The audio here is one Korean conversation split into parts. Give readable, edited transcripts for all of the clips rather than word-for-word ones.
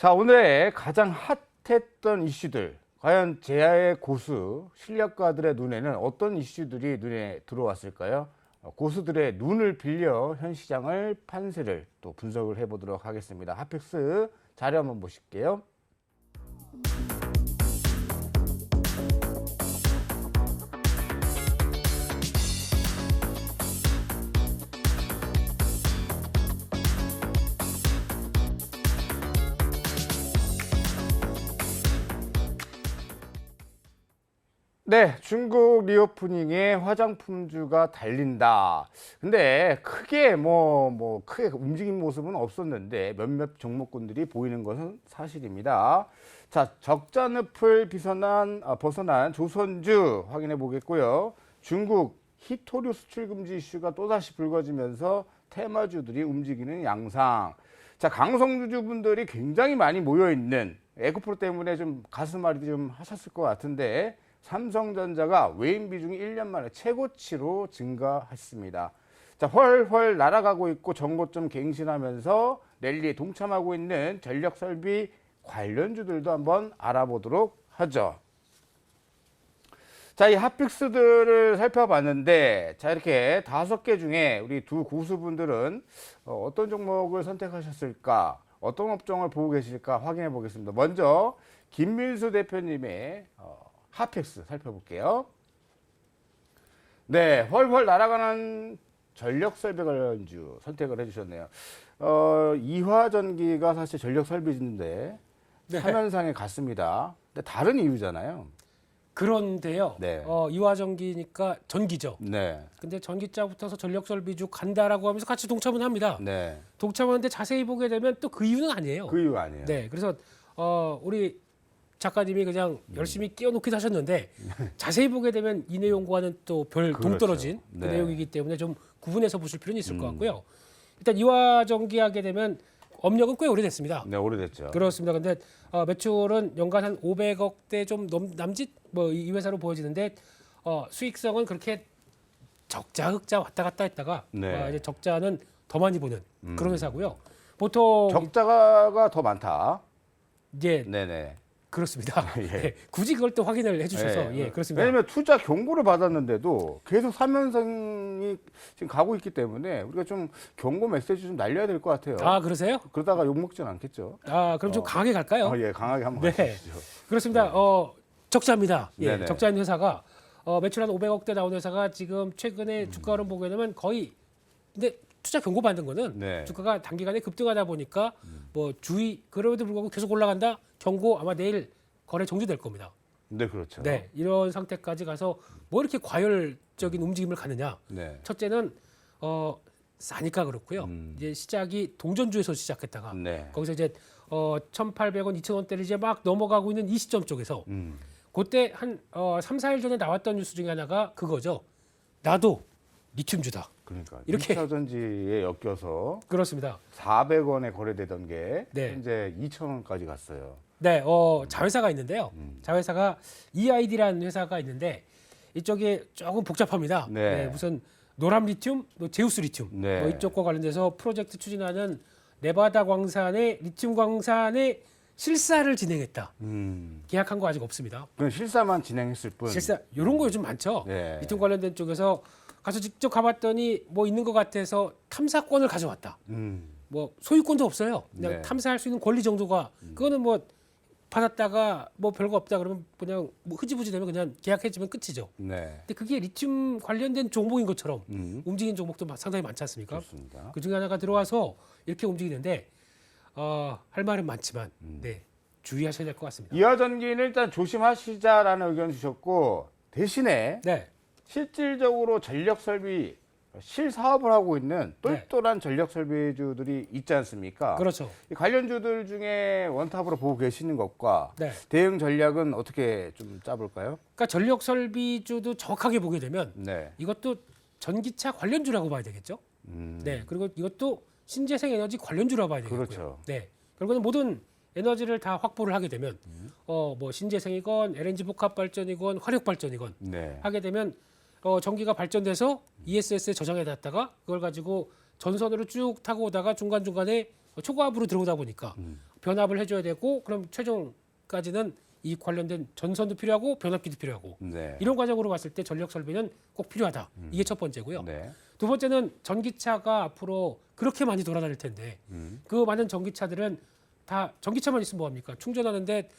자, 오늘의 가장 핫했던 이슈들, 과연 제야의 고수, 실력가들의 눈에는 어떤 이슈들이 눈에 들어왔을까요? 고수들의 눈을 빌려 현 시장을 판세를 또 분석을 해보도록 하겠습니다. 핫픽스 자료 한번 보실게요. 네, 중국 리오프닝에 화장품주가 달린다. 근데 크게 크게 움직인 모습은 없었는데 몇몇 종목군들이 보이는 것은 사실입니다. 자, 적자 늪을 벗어난 조선주 확인해 보겠고요. 중국 히토류 수출 금지 이슈가 또다시 불거지면서 테마주들이 움직이는 양상. 자, 강성주주분들이 굉장히 많이 모여 있는 에코프로 때문에 좀 가슴앓이 좀 하셨을 것 같은데, 삼성전자가 외인 비중이 1년 만에 최고치로 증가했습니다. 자, 훨훨 날아가고 있고 정고점 갱신하면서 랠리에 동참하고 있는 전력설비 관련주들도 한번 알아보도록 하죠. 자, 이 핫픽스들을 살펴봤는데, 자, 이렇게 5개 중에 우리 두 고수분들은 어떤 종목을 선택하셨을까, 어떤 업종을 보고 계실까 확인해 보겠습니다. 먼저 김민수 대표님의 핫픽스 살펴볼게요. 네, 훨훨 날아가는 전력설비 관련주 선택을 해주셨네요. 이화전기가 사실 전력설비인데 네. 화면상에 같습니다. 근데 다른 이유잖아요. 그런데요. 네. 이화전기니까 전기죠. 네, 근데 전기자 붙어서 전력설비주 간다라고 하면서 같이 동참은 합니다. 네, 동참하는데 자세히 보게 되면 또 그 이유는 아니에요. 그 이유 아니에요. 네, 그래서 우리 작가님이 그냥 열심히 끼워놓기도 하셨는데 자세히 보게 되면 이 내용과는 또 별 그렇죠. 동떨어진 그 네. 내용이기 때문에 좀 구분해서 보실 필요는 있을 것 같고요. 일단 이화전기 하게 되면 업력은 꽤 오래됐습니다. 네, 오래됐죠. 그렇습니다. 근데 매출은 연간 한 500억대 좀 남짓 이 회사로 보여지는데 수익성은 그렇게 적자 흑자 왔다 갔다 했다가 네. 이제 적자는 더 많이 보는 그런 회사고요. 보통 적자가 더 많다. 이제 네네. 그렇습니다. 예. 네, 굳이 그걸 또 확인을 해주셔서 예, 그렇습니다. 왜냐면 투자 경고를 받았는데도 계속 사면상이 지금 가고 있기 때문에 우리가 좀 경고 메시지 좀 날려야 될 것 같아요. 아 그러세요? 그러다가 욕 먹진 않겠죠. 그럼 좀 강하게 갈까요? 예, 강하게 한번 네. 가시죠. 그렇습니다. 적자입니다. 예, 네네. 적자인 회사가 매출 한 500억대 나온 회사가 지금 최근에 주가를 보게 되면 거의 근데 투자 경고 받는 거는 네. 주가가 단기간에 급등하다 보니까 그럼에도 불구하고 계속 올라간다 경고 아마 내일 거래 정지될 겁니다. 네, 그렇죠. 네, 이런 상태까지 가서 뭐 이렇게 과열적인 움직임을 가느냐? 네. 첫째는 싸니까 그렇고요. 이제 시작이 동전주에서 시작했다가 네. 거기서 이제 1,800원, 2,000원대를 이제 막 넘어가고 있는 이 시점 쪽에서 그때 한 3, 4일 전에 나왔던 뉴스 중에 하나가 그거죠. 나도 리튬주다. 그러니까 이렇게. 2차 전지에 엮여서 그렇습니다. 400원에 거래되던 게 네. 현재 2,000원까지 갔어요. 네, 자회사가 있는데요. 자회사가 EID라는 회사가 있는데 이쪽이 조금 복잡합니다. 네. 무슨 노람 리튬, 제우스 리튬 네. 이쪽과 관련돼서 프로젝트 추진하는 네바다 광산의 리튬 광산의 실사를 진행했다. 계약한 거 아직 없습니다. 그건 실사만 진행했을 뿐. 실사 이런 거 요즘 많죠. 네. 리튬 관련된 쪽에서 가서 직접 가봤더니 뭐 있는 것 같아서 탐사권을 가져왔다. 뭐 소유권도 없어요. 그냥 네. 탐사할 수 있는 권리 정도가 그거는 뭐 받았다가 뭐 별거 없다 그러면 그냥 뭐 흐지부지 되면 그냥 계약해주면 끝이죠. 네. 근데 그게 리튬 관련된 종목인 것처럼 움직이는 종목도 상당히 많지 않습니까? 좋습니다. 그 중에 하나가 들어와서 이렇게 움직이는데 할 말은 많지만 네 주의하셔야 될 것 같습니다. 이화전기는 일단 조심하시자라는 의견 주셨고, 대신에 네, 실질적으로 전력 설비 실사업을 하고 있는 똘똘한 전력 설비주들이 있지 않습니까? 그렇죠. 이 관련주들 중에 원탑으로 보고 계시는 것과 네. 대응 전략은 어떻게 좀 짜볼까요? 그러니까 전력 설비주도 정확하게 보게 되면 네. 이것도 전기차 관련주라고 봐야 되겠죠. 네, 그리고 이것도 신재생 에너지 관련주라고 봐야 되겠고요. 그렇죠. 네, 결국은 모든 에너지를 다 확보를 하게 되면 뭐 신재생이건 LNG 복합 발전이건 화력 발전이건 네. 하게 되면 전기가 발전돼서 ESS에 저장해 놨다가 그걸 가지고 전선으로 쭉 타고 오다가 중간중간에 초과압으로 들어오다 보니까 변압을 해줘야 되고 그럼 최종까지는 이 관련된 전선도 필요하고 변압기도 필요하고 네. 이런 과정으로 봤을 때 전력 설비는 꼭 필요하다. 이게 첫 번째고요. 네. 두 번째는 전기차가 앞으로 그렇게 많이 돌아다닐 텐데 그 많은 전기차들은 다 전기차만 있으면 뭐합니까? 충전하는데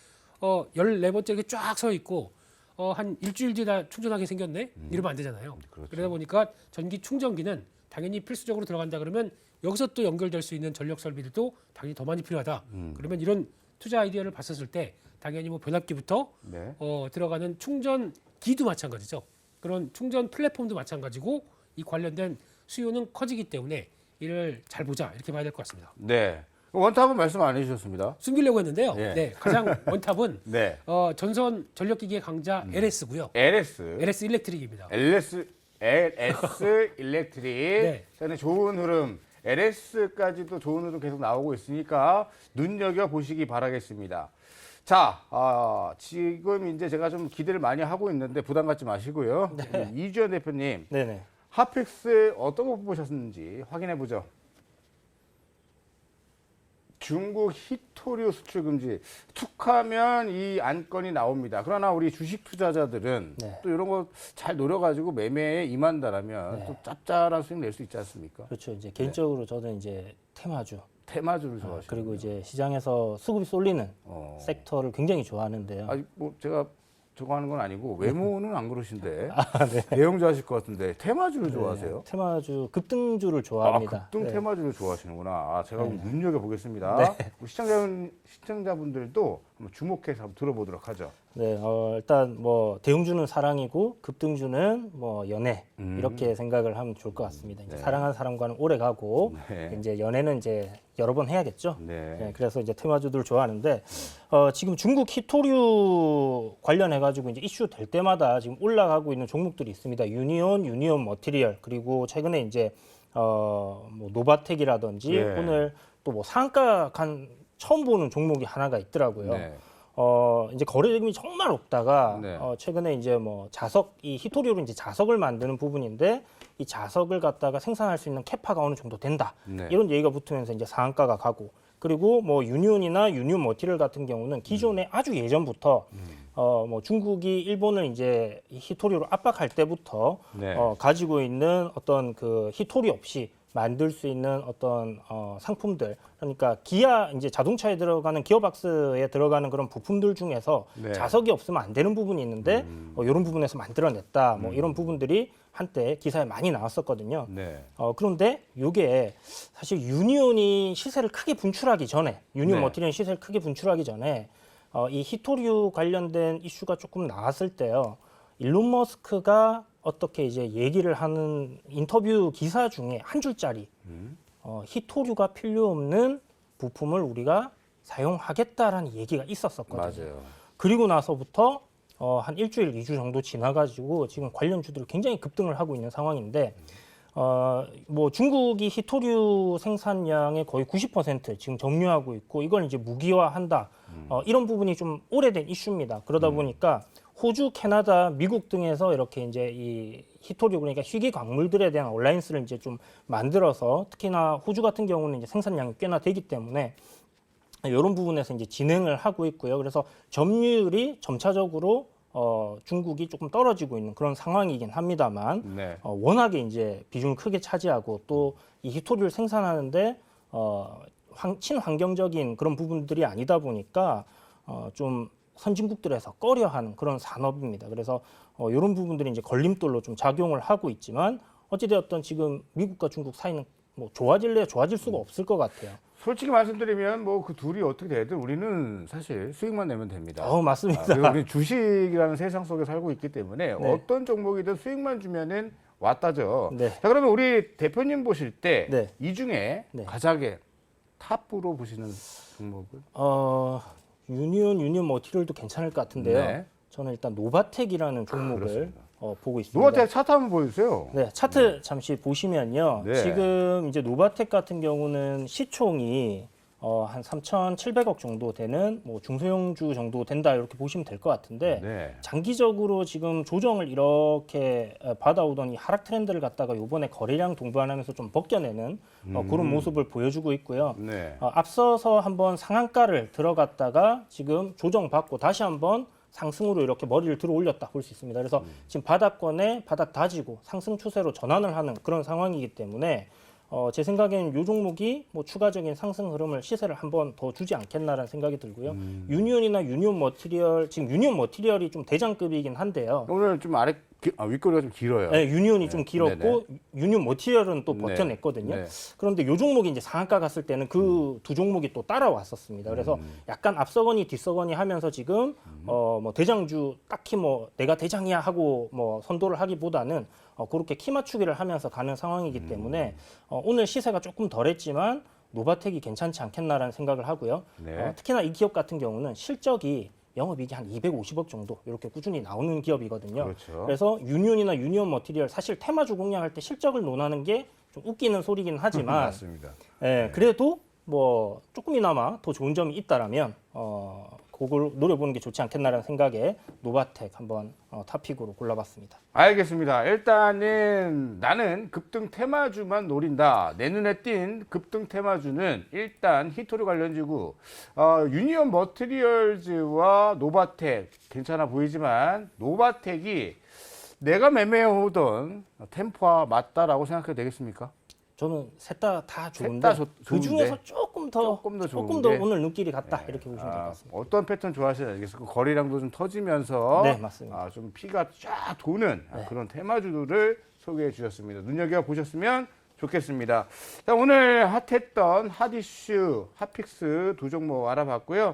14번째 이렇게 쫙 서 있고 한 일주일 뒤에 다 충전하게 생겼네? 이러면 안 되잖아요. 그렇죠. 그러다 보니까 전기 충전기는 당연히 필수적으로 들어간다 그러면 여기서 또 연결될 수 있는 전력 설비들도 당연히 더 많이 필요하다. 그러면 이런 투자 아이디어를 봤었을 때 당연히 뭐 변압기부터 네. 들어가는 충전기도 마찬가지죠. 그런 충전 플랫폼도 마찬가지고 이 관련된 수요는 커지기 때문에 이를 잘 보자 이렇게 봐야 될 것 같습니다. 네. 원탑은 말씀 안 해주셨습니다. 숨기려고 했는데요. 예. 네, 가장 원탑은 네. 전선 전력기기의 강자 LS고요. LS. LS 일렉트릭입니다. LS 일렉트릭. 네. 저는 좋은 흐름. LS까지도 좋은 흐름 계속 나오고 있으니까 눈여겨 보시기 바라겠습니다. 자, 지금 이제 제가 좀 기대를 많이 하고 있는데 부담 갖지 마시고요. 이주연 대표님, 네네. 핫픽스 어떤 거 보셨는지 확인해 보죠. 중국 히토류 수출 금지 툭하면 이 안건이 나옵니다. 그러나 우리 주식 투자자들은 네. 또 이런 거 잘 노려가지고 매매에 임한다라면 네. 또 짭짤한 수익 낼 수 있지 않습니까? 그렇죠. 이제 개인적으로 저는 이제 테마주 테마주를 좋아하시는 그리고 이제 시장에서 수급이 쏠리는 섹터를 굉장히 좋아하는데요. 아니 뭐 제가 저거 하는 건 아니고 외모는 안 그러신데 네. 내용자 하실 것 같은데 테마주를 좋아하세요? 테마주 급등주를 좋아합니다. 급등 네. 테마주를 좋아하시는구나. 제가 눈여겨 보겠습니다. 우리 시청자분들도 한번 주목해서 한번 들어보도록 하죠. 네, 일단 뭐 대형주는 사랑이고 급등주는 뭐 연애 이렇게 생각을 하면 좋을 것 같습니다. 이제 네. 사랑하는 사람과는 오래 가고 네. 이제 연애는 이제 여러 번 해야겠죠. 네. 네, 그래서 이제 테마주들을 좋아하는데 지금 중국 히토류 관련해 가지고 이제 이슈 될 때마다 지금 올라가고 있는 종목들이 있습니다. 유니온 머티리얼 그리고 최근에 이제 뭐 노바텍이라든지 네. 오늘 또 뭐 상가 간 처음 보는 종목이 하나가 있더라고요. 네. 이제 거래 대금이 정말 없다가 네. 최근에 이제 뭐 자석 이 히토리오로 이제 자석을 만드는 부분인데 이 자석을 갖다가 생산할 수 있는 캐파가 어느 정도 된다. 네. 이런 얘기가 붙으면서 이제 상한가가 가고 그리고 뭐 유니온이나 유니온 머티리얼 같은 경우는 기존에 아주 예전부터 뭐 중국이 일본을 이제 이 히토리오로 압박할 때부터 네. 가지고 있는 어떤 그 히토리 없이 만들 수 있는 어떤 상품들 그러니까 기아 이제 자동차에 들어가는 기어박스에 들어가는 그런 부품들 중에서 네. 자석이 없으면 안 되는 부분이 있는데 이런 부분에서 만들어냈다 뭐 이런 부분들이 한때 기사에 많이 나왔었거든요. 네. 그런데 이게 사실 유니온이 시세를 크게 분출하기 전에 유니온 네. 머티리얼 시세를 크게 분출하기 전에 이 히토류 관련된 이슈가 조금 나왔을 때요. 일론 머스크가 어떻게 이제 얘기를 하는 인터뷰 기사 중에 한 줄짜리 히토류가 필요 없는 부품을 우리가 사용하겠다라는 얘기가 있었었거든요. 맞아요. 그리고 나서부터 한 일주일, 2주 정도 지나가지고 지금 관련주들이 굉장히 급등을 하고 있는 상황인데 뭐 중국이 히토류 생산량의 거의 90% 지금 점유하고 있고 이걸 이제 무기화한다. 이런 부분이 좀 오래된 이슈입니다. 그러다 보니까 호주, 캐나다, 미국 등에서 이렇게 이제 이 히토류 그러니까 희귀 광물들에 대한 얼라이언스를 이제 좀 만들어서 특히나 호주 같은 경우는 이제 생산량이 꽤나 되기 때문에 이런 부분에서 이제 진행을 하고 있고요. 그래서 점유율이 점차적으로 중국이 조금 떨어지고 있는 그런 상황이긴 합니다만 네. 워낙에 이제 비중을 크게 차지하고 또 이 히토류를 생산하는데 친환경적인 그런 부분들이 아니다 보니까 좀 선진국들에서 꺼려하는 그런 산업입니다. 그래서 이런 부분들이 이제 걸림돌로 좀 작용을 하고 있지만 어찌되었든 지금 미국과 중국 사이는 뭐 좋아질래야 좋아질 수가 없을 것 같아요. 솔직히 말씀드리면 뭐 그 둘이 어떻게 되든 우리는 사실 수익만 내면 됩니다. 맞습니다. 그리고 우리는 주식이라는 세상 속에 살고 있기 때문에 어떤 종목이든 수익만 주면은 왔다죠. 네. 자, 그러면 우리 대표님 보실 때 이 네. 중에 네. 가장 탑으로 보시는 종목은? 유니온 머티리얼도 괜찮을 것 같은데요. 네. 저는 일단 노바텍이라는 종목을 그렇습니다. 보고 있습니다. 노바텍 차트 한번 보여주세요. 네, 차트 잠시 보시면요. 네. 지금 이제 노바텍 같은 경우는 시총이 한 3,700억 정도 되는 뭐 중소형주 정도 된다 이렇게 보시면 될 것 같은데 네. 장기적으로 지금 조정을 이렇게 받아오더니 하락 트렌드를 갖다가 이번에 거래량 동반하면서 좀 벗겨내는 그런 모습을 보여주고 있고요. 네. 앞서서 한번 상한가를 들어갔다가 지금 조정받고 다시 한번 상승으로 이렇게 머리를 들어 올렸다 볼 수 있습니다. 그래서 지금 바닥권에 바닥 다지고 상승 추세로 전환을 하는 그런 상황이기 때문에 제 생각에는 이 종목이 뭐 추가적인 상승 흐름을 시세를 한번 더 주지 않겠나라는 생각이 들고요. 유니온이나 유니온 머티리얼 지금 유니온 머티리얼이 좀 대장급이긴 한데요. 오늘 좀 윗꼬리가 좀 길어요. 네, 유니온이 좀 길었고 유니온 머티리얼은 또 네. 버텨냈거든요. 네. 그런데 이 종목이 이제 상한가 갔을 때는 그 두 종목이 또 따라왔었습니다. 그래서 약간 앞서거니 뒤서거니 하면서 지금 뭐 대장주 딱히 뭐 내가 대장이야 하고 뭐 선도를 하기보다는 그렇게 키 맞추기를 하면서 가는 상황이기 때문에 오늘 시세가 조금 덜했지만 노바텍이 괜찮지 않겠나라는 생각을 하고요. 네. 특히나 이 기업 같은 경우는 실적이 영업이익이 한 250억 정도 이렇게 꾸준히 나오는 기업이거든요. 그렇죠. 그래서 유니온이나 유니온 머티리얼 사실 테마주 공략할 때 실적을 논하는 게 좀 웃기는 소리긴 하지만 맞습니다. 예, 그래도 뭐 조금이나마 더 좋은 점이 있다라면 그걸 노려보는 게 좋지 않겠나라는 생각에 노바텍 한번 탑픽으로 골라봤습니다. 알겠습니다. 일단은 나는 급등 테마주만 노린다. 내 눈에 띈 급등 테마주는 일단 히토류 관련주고 유니온 머티리얼즈와 노바텍 괜찮아 보이지만 노바텍이 내가 매매해오던 템포와 맞다라고 생각해도 되겠습니까? 저는 셋 다 좋은데 셋다 그 중에서 좋은데. 조금 조금 더 좋은데. 오늘 눈길이 같다 이렇게 보시면 될 것 같습니다. 어떤 패턴 좋아하시는지 알겠어요. 거래량도 좀 터지면서 네, 맞습니다. 좀 피가 쫙 도는 그런 테마주들을 소개해 주셨습니다. 눈여겨보셨으면 좋겠습니다. 자, 오늘 핫했던 핫이슈, 핫픽스 두 종목 알아봤고요.